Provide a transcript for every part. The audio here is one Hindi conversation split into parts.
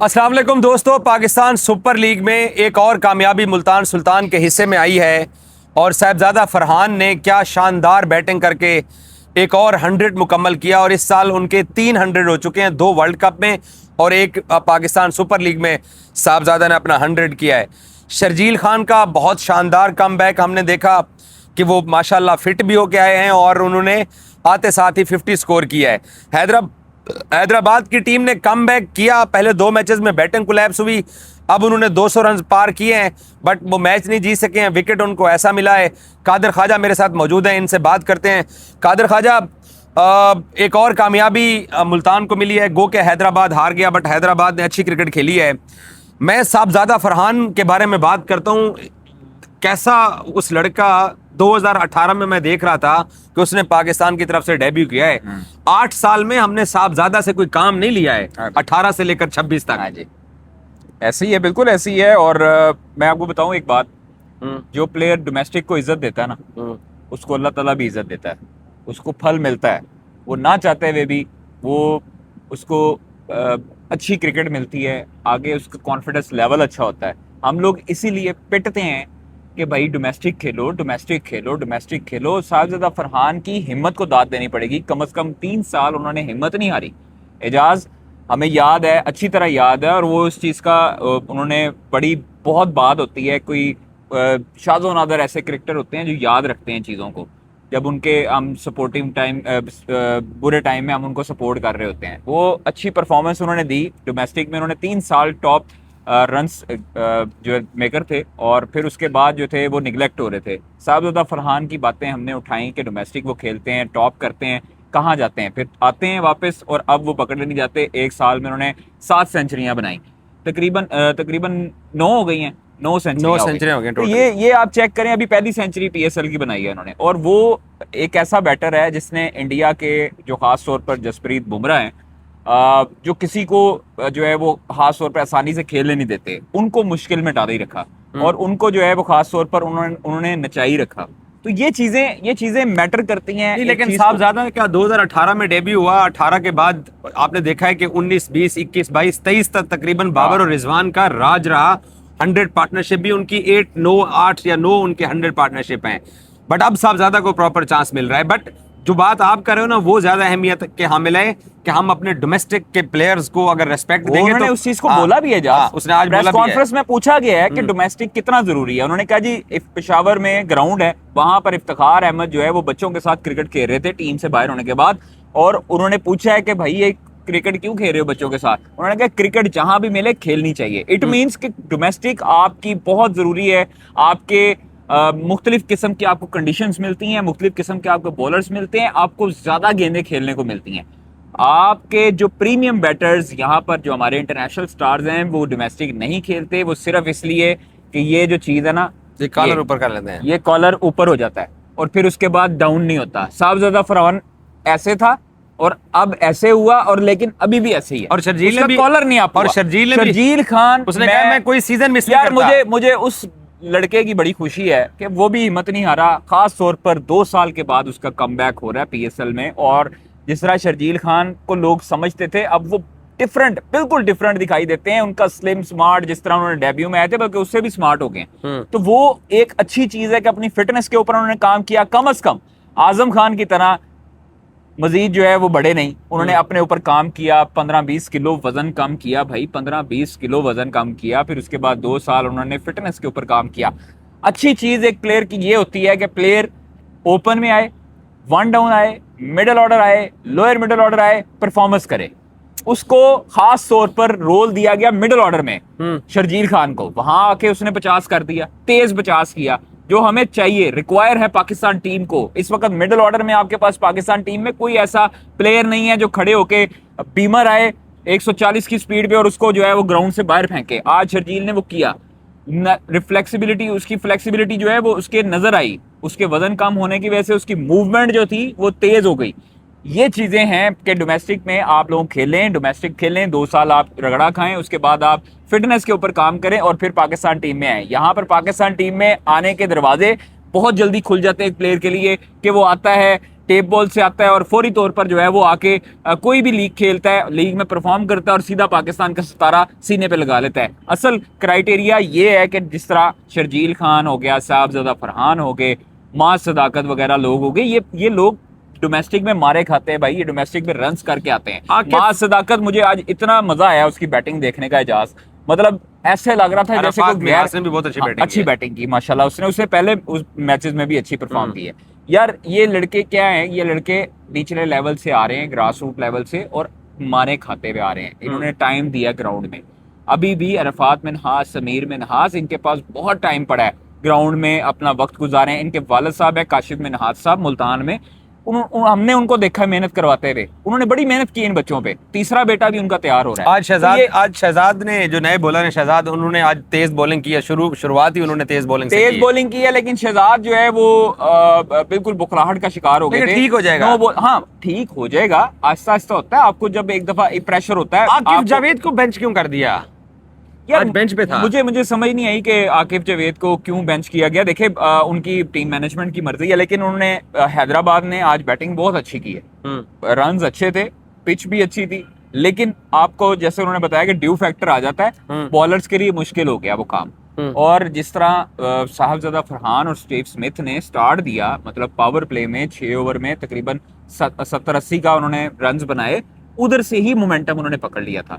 अस्सलाम वालेकुम दोस्तों, पाकिस्तान सुपर लीग में एक और कामयाबी मुल्तान सुल्तान के हिस्से में आई है और साहिबजादा फरहान ने क्या शानदार बैटिंग करके एक और 100 मुकम्मल किया और इस साल उनके 300 हो चुके हैं, 2 वर्ल्ड कप में और एक पाकिस्तान सुपर लीग में साहिबजादा ने अपना 100 किया है। शर्जील खान का बहुत शानदार कमबैक हमने देखा कि वो माशाल्लाह फिट भी होके आए हैं और उन्होंने आते साथ ही 50 स्कोर किया है। हैदराबाद की टीम ने कमबैक किया। पहले 2 मैचेस में बैटिंग कोलैप्स हुई, अब उन्होंने 200 रन पार किए हैं, बट वो मैच नहीं जीत सके हैं। विकेट उनको ऐसा मिला है। कादिर ख्वाजा मेरे साथ मौजूद हैं, इनसे बात करते हैं। कादिर ख्वाजा, एक और कामयाबी मुल्तान को मिली है। गो के हैदराबाद हार गया, बट हैदराबाद ने अच्छी क्रिकेट खेली है। मैं साहबजादा फरहान के बारे में बात करता हूँ। कैसा उस लड़का 2018 में मैं देख रहा था कि उसने पाकिस्तान की तरफ से डेब्यू किया है। 8 साल में हमने साहबजादा से कोई काम नहीं लिया है, 18 से लेकर 26 तक। हाँ जी, ऐसे ही है, बिल्कुल ऐसे ही है। और मैं आपको बताऊं एक बात, जो प्लेयर डोमेस्टिक को इज्जत देता है ना, उसको अल्लाह ताला भी इज्जत देता है, उसको फल मिलता है। वो ना चाहते हुए भी वो उसको अच्छी क्रिकेट मिलती है, आगे उसका कॉन्फिडेंस लेवल अच्छा होता है। हम लोग इसीलिए पिटते हैं कि भाई डोमेस्टिक खेलो, डोमेस्टिक खेलो, डोमेस्टिक खेलो। साहबजादा फरहान की हिम्मत को दाद देनी पड़ेगी। कम से कम 3 साल उन्होंने हिम्मत नहीं हारी। एजाज हमें याद है, अच्छी तरह याद है, और वो इस चीज़ का उन्होंने बड़ी बहुत बात होती है। कोई शाज़ो नादर ऐसे क्रिकेटर होते हैं जो याद रखते हैं चीज़ों को, जब उनके हम सपोर्टिव टाइम बुरे टाइम में हम उनको सपोर्ट कर रहे होते हैं। वो अच्छी परफॉर्मेंस उन्होंने दी डोमेस्टिक में। उन्होंने 3 साल टॉप रन्स जो मेकर थे, और फिर उसके बाद जो थे वो निगलेक्ट हो रहे थे। साहबजादा फरहान की बातें हमने उठाई कि डोमेस्टिक वो खेलते हैं, टॉप करते हैं, कहाँ जाते हैं, फिर आते हैं वापस, और अब वो पकड़े नहीं जाते। 1 साल में उन्होंने 7 सेंचुरियां बनाई, तकरीबन 9 हो गई हैं, 9 सेंचुरियां हो गई। तो ये आप चेक करें, अभी पहली सेंचुरी पीएसएल की बनाई है उन्होंने। और वो एक ऐसा बैटर है जिसने इंडिया के, जो खास तौर पर जसप्रीत बुमराह हैं, जो किसी को जो है वो खास तौर पर आसानी से खेलने नहीं देते, उनको मुश्किल में डाल ही रखा, और उनको जो है वो खास तौर पर उन्होंने नचाई रखा। तो ये चीजें मैटर करती हैं। लेकिन साहबजादा क्या 2018 में डेब्यू हुआ, 18 के बाद आपने देखा है कि 19, 20, 21, 22, 23 तक तकरीबन बाबर और रिजवान का राज रहा। 100 पार्टनरशिप भी उनकी 8, 9, 8 या 9 उनके 100 पार्टनरशिप हैं। बट अब साहबजादा को प्रॉपर चांस मिल रहा है। बट जो बात आप कर रहे हो ना, वो ज्यादा अहमियत के हामिल है कि हम अपने डोमेस्टिक के प्लेयर्स को अगर रेस्पेक्ट देंगे तो उस चीज को बोला भी है। उसने आज प्रेस कॉन्फ्रेंस में पूछा गया है कि डोमेस्टिक कितना जरूरी है। उन्होंने कहा जी, पेशावर में ग्राउंड है, वहां पर इफ्तिखार अहमद जो है वो बच्चों के साथ क्रिकेट खेल रहे थे टीम से बाहर होने के बाद, और उन्होंने पूछा है कि भाई ये क्रिकेट क्यों खेल रहे हो बच्चों के साथ। उन्होंने कहा क्रिकेट जहां भी मिले खेलनी चाहिए। इट मीन्स कि डोमेस्टिक आपकी बहुत जरूरी है। आपके मुख्तलिफ किस्म की आपको कंडीशंस मिलती हैं, मुख्तलिफ किस्म के आपको बॉलर्स मिलते हैं, आपको ज्यादा गेंदें खेलने को मिलती हैं। आपके जो प्रीमियम बैटर्स यहाँ पर, जो हमारे इंटरनेशनल स्टार्स हैं, वो डोमेस्टिक नहीं खेलते। वो सिर्फ इसलिए कि ये जो चीज है ना, ये कॉलर ऊपर कर लेते हैं, ये कॉलर ऊपर हो जाता है और फिर उसके बाद डाउन नहीं होता। साहबजादा फरहान ऐसे था और अब ऐसे हुआ, और लेकिन अभी भी ऐसे ही है। और शर्जील ने भी कॉलर नहीं आप, और शर्जील खान, उसने कहा मैं कोई सीजन मिस नहीं करता। यार मुझे उस लड़के की बड़ी खुशी है कि वो भी हिम्मत नहीं हारा। खास तौर पर 2 साल के बाद उसका कमबैक हो रहा है पीएसएल में, और जिस तरह शर्जील खान को लोग समझते थे, अब वो बिल्कुल डिफरेंट दिखाई देते हैं। उनका स्लिम स्मार्ट, जिस तरह उन्होंने डेब्यू में आए थे, बल्कि उससे भी स्मार्ट हो गए। तो वो एक अच्छी चीज है कि अपनी फिटनेस के ऊपर उन्होंने काम किया। कम अज कम आजम खान की तरह मजीद जो है वो बड़े नहीं, उन्होंने अपने ऊपर काम किया। 15-20 किलो वजन कम किया भाई, 15-20 किलो वजन कम किया। फिर उसके बाद 2 साल उन्होंने फिटनेस के ऊपर काम किया। अच्छी चीज एक प्लेयर की ये होती है कि प्लेयर ओपन में आए, 1 डाउन आए, मिडिल ऑर्डर आए, लोअर मिडिल ऑर्डर आए, परफॉर्मेंस करे। उसको खास तौर पर रोल दिया गया मिडिल ऑर्डर में, शर्जील खान को। वहां आके उसने 50 कर दिया, तेज 50 किया, जो हमें चाहिए, रिक्वायर है पाकिस्तान टीम को। इस वक्त मिडिल ऑर्डर में आपके पास पाकिस्तान टीम में कोई ऐसा प्लेयर नहीं है जो खड़े होके बीमर आए 140 की स्पीड पे और उसको जो है वो ग्राउंड से बाहर फेंके। आज शर्जील ने वो किया। रिफ्लेक्सिबिलिटी, उसकी फ्लेक्सिबिलिटी जो है वो उसके नजर आई। उसके वजन कम होने की वजह से उसकी मूवमेंट जो थी वो तेज हो गई। ये चीजें हैं कि डोमेस्टिक में आप लोग खेलें, डोमेस्टिक खेलें, 2 साल आप रगड़ा खाएं, उसके बाद आप फिटनेस के ऊपर काम करें और फिर पाकिस्तान टीम में आए। यहाँ पर पाकिस्तान टीम में आने के दरवाजे बहुत जल्दी खुल जाते हैं एक प्लेयर के लिए कि वो आता है, टेप बॉल से आता है और फौरी तौर पर जो है वो आके कोई भी लीग खेलता है, लीग में परफॉर्म करता है और सीधा पाकिस्तान का सितारा सीने पे लगा लेता है। असल क्राइटेरिया ये है कि जिस तरह शर्जील खान हो गया, साहबजादा फरहान हो गए, मां सदाकत वगैरह लोग हो गए, ये लोग डोमेस्टिक में मारे खाते हैं भाई, ये डोमेस्टिक में रन्स करके आते हैं। मां सदाकत, मुझे आज इतना मजा आया उसकी बैटिंग देखने का, एजाज, मतलब ऐसे लग रहा था जैसे कोई ने भी बहुत अच्छी बैटिंग की माशाल्लाह। उसने पहले उस मैचेस में भी अच्छी परफॉर्म की है। यार ये लड़के क्या हैं, ये लड़के निचले लेवल से आ रहे हैं, ग्रास रूट लेवल से, और मारे खाते हुए आ रहे हैं। इन्होंने टाइम दिया ग्राउंड में, अभी भी अरफात मिन्हाज, समीर मिन्हाज, इनके पास बहुत टाइम पड़ा है ग्राउंड में अपना वक्त गुजारे। इनके वालिद साहब है काशिफ मिन्हाज साहब, मुल्तान में, हमने उनको देखा मेहनत करवाते हुए, उन्होंने बड़ी मेहनत की इन बच्चों पे। तीसरा बेटा भी उनका तैयार हो रहा है। आज शहजाद ने, जो नए बॉलर है शहजाद, उन्होंने आज तेज बॉलिंग की है, शुरुआत ही उन्होंने तेज बॉलिंग की है, लेकिन शहजाद जो है वो बिल्कुल बुखलाहट का शिकार हो गए थे। ठीक हो जाएगा, हाँ ठीक हो जाएगा, आहिस्ता आहिस्ता होता है। आपको जब एक दफा प्रेशर होता है। आकिब जावेद को बेंच क्यों कर दिया? यार बेंच पे था। मुझे समझ नहीं आई कि आकिब जावेद को क्यों बेंच किया गया। देखिए उनकी टीम मैनेजमेंट की मर्जी है, लेकिन उन्होंने हैदराबाद ने आज बैटिंग बहुत अच्छी की है, रन्स अच्छे थे, पिच भी अच्छी थी, लेकिन आपको जैसे उन्होंने बताया कि ड्यू फैक्टर आ जाता है, बॉलर्स के लिए मुश्किल हो गया वो काम। और जिस तरह साहबजादा फरहान और स्टीव स्मिथ ने स्टार्ट दिया, मतलब पावर प्ले में 6 ओवर में तकरीबन 70-80 का उन्होंने रन्स बनाए, उधर से ही मोमेंटम उन्होंने पकड़ लिया था।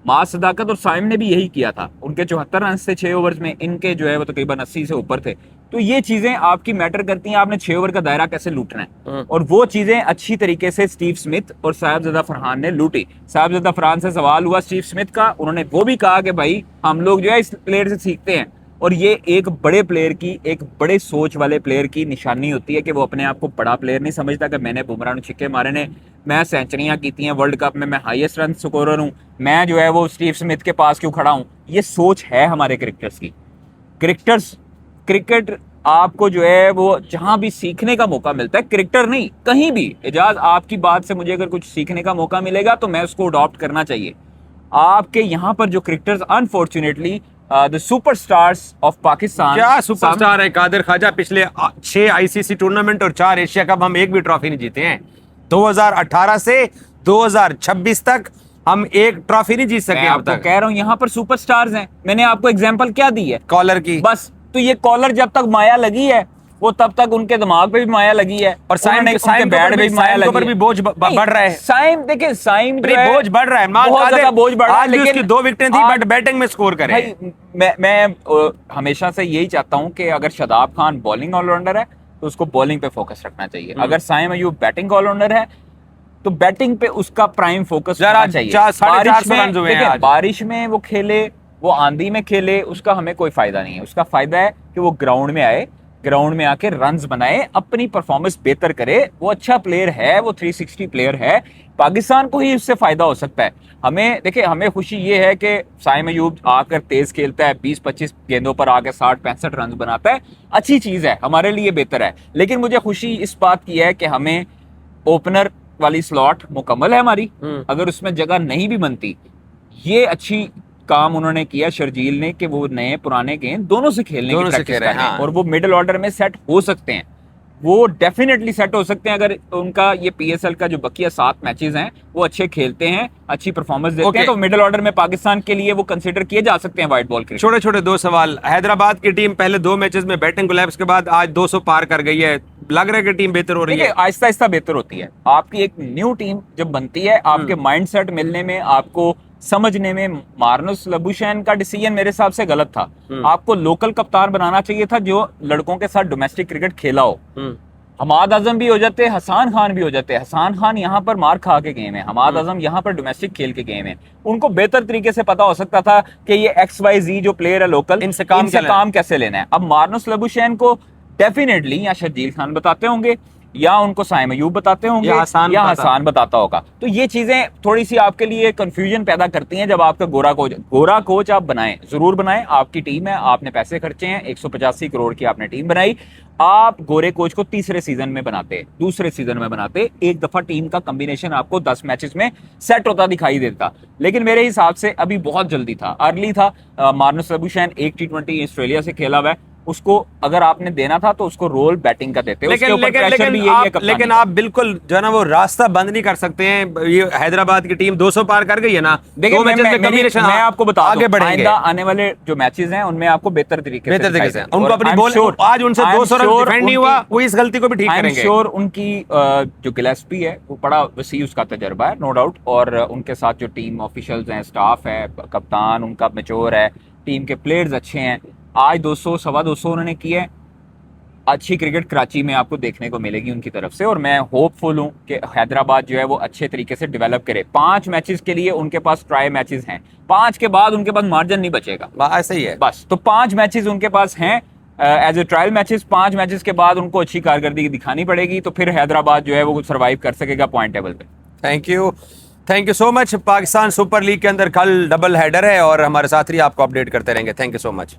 मां सदाकत और साइम ने भी यही किया था, उनके 74 रन थे 6 ओवर्स में, इनके जो है वो तकरीबन 80 से ऊपर थे। तो ये चीजें आपकी मैटर करती हैं, आपने 6 ओवर का दायरा कैसे लूटना है, और वो चीजें अच्छी तरीके से स्टीव स्मिथ और साहबजादा फरहान ने लूटी। साहबजादा फरहान से सवाल हुआ स्टीव स्मिथ का, उन्होंने वो भी कहा कि भाई हम लोग जो है इस प्लेयर से सीखते हैं, और ये एक बड़े प्लेयर की, एक बड़े सोच वाले प्लेयर की निशानी होती है कि वो अपने आप को बड़ा प्लेयर नहीं समझता कि मैंने बुमराह छिक्के मारे ने, मैं सेंचुरियां की हैं वर्ल्ड कप में, मैं हाईएस्ट रन स्कोरर हूं, मैं जो है वो स्टीव स्मिथ के पास क्यों खड़ा हूं। ये सोच है हमारे क्रिकेटर्स की। क्रिकेट आपको जो है वो जहां भी सीखने का मौका मिलता है, क्रिकेटर नहीं कहीं भी, एजाज आपकी बात से मुझे अगर कुछ सीखने का मौका मिलेगा तो मैं उसको अडॉप्ट करना चाहिए। आपके यहाँ पर जो cricketers unfortunately the superstars of Pakistan, क्या सुपरस्टार है कादिर ख्वाजा, पिछले 6 आईसीसी टूर्नामेंट और 4 एशिया कप हम एक भी ट्रॉफी नहीं जीते हैं। 2018 से 2026 तक हम एक ट्रॉफी नहीं जीत सके। अब तक कह रहा हूं यहाँ पर सुपरस्टार्स हैं। मैंने आपको एग्जांपल क्या दी है? कॉलर की। बस, तो ये कॉलर जब तक माया लगी है, वो तब तक उनके दिमाग पे भी माया लगी है, और साइम पे भी माया लगी है, पर भी बोझ बढ़ रहा है। साइम देखिए, साइम जो है बोझ बढ़ रहा है, बहुत ज्यादा बोझ बढ़ रहा है, लेकिन उसकी 2 विकेटें थी, बट बैटिंग में स्कोर करे। भाई मैं हमेशा से यही चाहता हूं कि अगर शादाब खान बॉलिंग ऑलराउंडर है तो उसको बॉलिंग पे फोकस रखना चाहिए, अगर साइम अयूब बैटिंग ऑलराउंडर है तो बैटिंग पे उसका प्राइम फोकस होना चाहिए। बारिश में वो खेले, वो आंधी में खेले, उसका हमें कोई फायदा नहीं है। उसका फायदा है कि वो ग्राउंड में आए, ग्राउंड में आके रन्स बनाए, अपनी परफॉर्मेंस बेहतर करे। वो अच्छा प्लेयर है, वो 360 प्लेयर है, पाकिस्तान को ही उससे फायदा हो सकता है। हमें देखिए, हमें खुशी ये है कि साइम अयूब आकर तेज खेलता है, 20-25 गेंदों पर आकर 60-65 रन बनाता है, अच्छी चीज है, हमारे लिए बेहतर है। लेकिन मुझे खुशी इस बात की है कि हमें ओपनर वाली स्लॉट मुकम्मल है हमारी, अगर उसमें जगह नहीं भी बनती, ये अच्छी काम उन्होंने किया शर्जील ने कि वो नए पुराने गेंद दोनों से खेलने की प्रैक्टिस कर रहे हैं, और वो मिडिल ऑर्डर में सेट हो सकते हैं, वो डेफिनेटली सेट हो सकते हैं अगर उनका ये पीएसएल का जो बकिया 7 मैचेस हैं वो अच्छे खेलते हैं, अच्छी परफॉर्मेंस देते हैं, तो मिडिल ऑर्डर में पाकिस्तान के लिए वो कंसीडर किए जा सकते हैं व्हाइट बॉल क्रिकेट। छोटे छोटे 2 सवाल। हैदराबाद की टीम पहले 2 मैचेस में बैटिंग कोलैप्स के बाद आज 200 पार कर गई है, लग रहा है कि टीम बेहतर हो रही है? आहिस्ता आहिस्ता बेहतर होती है। आपकी एक न्यू टीम जब बनती है, आपके माइंडसेट मिलने में, आपको समझने में, मार्नस लबुशैन का डिसीजन मेरे हिसाब से गलत था। आपको लोकल कप्तान बनाना चाहिए था जो लड़कों के साथ डोमेस्टिक क्रिकेट खेला हो। हमाद आजम भी हो जाते, हसान खान भी हो जाते। हसान खान यहाँ पर मार खा के गए हैं, हमाद आजम यहाँ पर डोमेस्टिक खेल के गए हैं। उनको बेहतर तरीके से पता हो सकता था कि ये XYZ जो प्लेयर है लोकल, इनसे काम कैसे लेना है। अब मार्नस लबुशैन को डेफिनेटली या शर्जील खान बताते होंगे, या उनको साइम अयूब बताते होंगे, या हसान बताता होगा। तो ये चीजें थोड़ी सी आपके लिए कंफ्यूजन पैदा करती हैं। जब आपका गोरा कोच आप बनाएं, जरूर बनाएं, आपकी टीम है, आपने पैसे खर्चे हैं, 185 करोड़ की आपने टीम बनाई, आप गोरे कोच को तीसरे सीजन में बनाते, दूसरे सीजन में बनाते, एक दफा टीम का कॉम्बिनेशन आपको 10 मैचेस में सेट होता दिखाई देता। लेकिन मेरे हिसाब से अभी बहुत जल्दी था, अर्ली था। मार्नस लबुशैन एक T20 ऑस्ट्रेलिया से खेला हुआ है, उसको अगर आपने देना था तो उसको रोल बैटिंग का देते। उसके ऊपर प्रेशर भी यही है कप्तानी लेकिन का। आप बिल्कुल जो है ना वो रास्ता बंद नहीं कर सकते हैं। ये हैदराबाद की टीम 200 पार कर गई है ना, देखिए दो मैचेस में कॉम्बिनेशन मैं आपको बता आगे बढ़ेंगे। आने वाले जो मैचेस हैं उनमें आपको बेहतर तरीके से उनको अपनी बॉल, आज उनसे 200 रन डिफेंड नहीं हुआ, वो इस गलती को भी ठीक करेंगे। श्योर उनकी जो गिलेस्पी है वो बड़ा वसी उसका तजर्बा है, नो डाउट, और उनके साथ जो टीम ऑफिशियल्स हैं, स्टाफ है, कप्तान उनका मैच्योर है, टीम के प्लेयर्स अच्छे हैं। आज 200 सवा 200 उन्होंने किए। अच्छी क्रिकेट कराची में आपको देखने को मिलेगी उनकी तरफ से, और मैं होपफुल हूं कि हैदराबाद जो है वो अच्छे तरीके से डेवलप करे। 5 मैचेस के लिए उनके पास ट्राई मैचेस हैं, 5 के बाद उनके पास मार्जिन नहीं बचेगा। ऐसा ही है बस, तो 5 मैचेस उनके पास हैं as a trial matches. 5 matches के बाद उनको अच्छी कारकर्दगी दिखानी पड़ेगी, तो फिर हैदराबाद जो है वो सर्वाइव कर सकेगा पॉइंट टेबल पे। Thank you so much. Pakistan super league के अंदर कल डबल हेडर है और हमारे साथ ही आपको अपडेट करते रहेंगे। Thank you so much.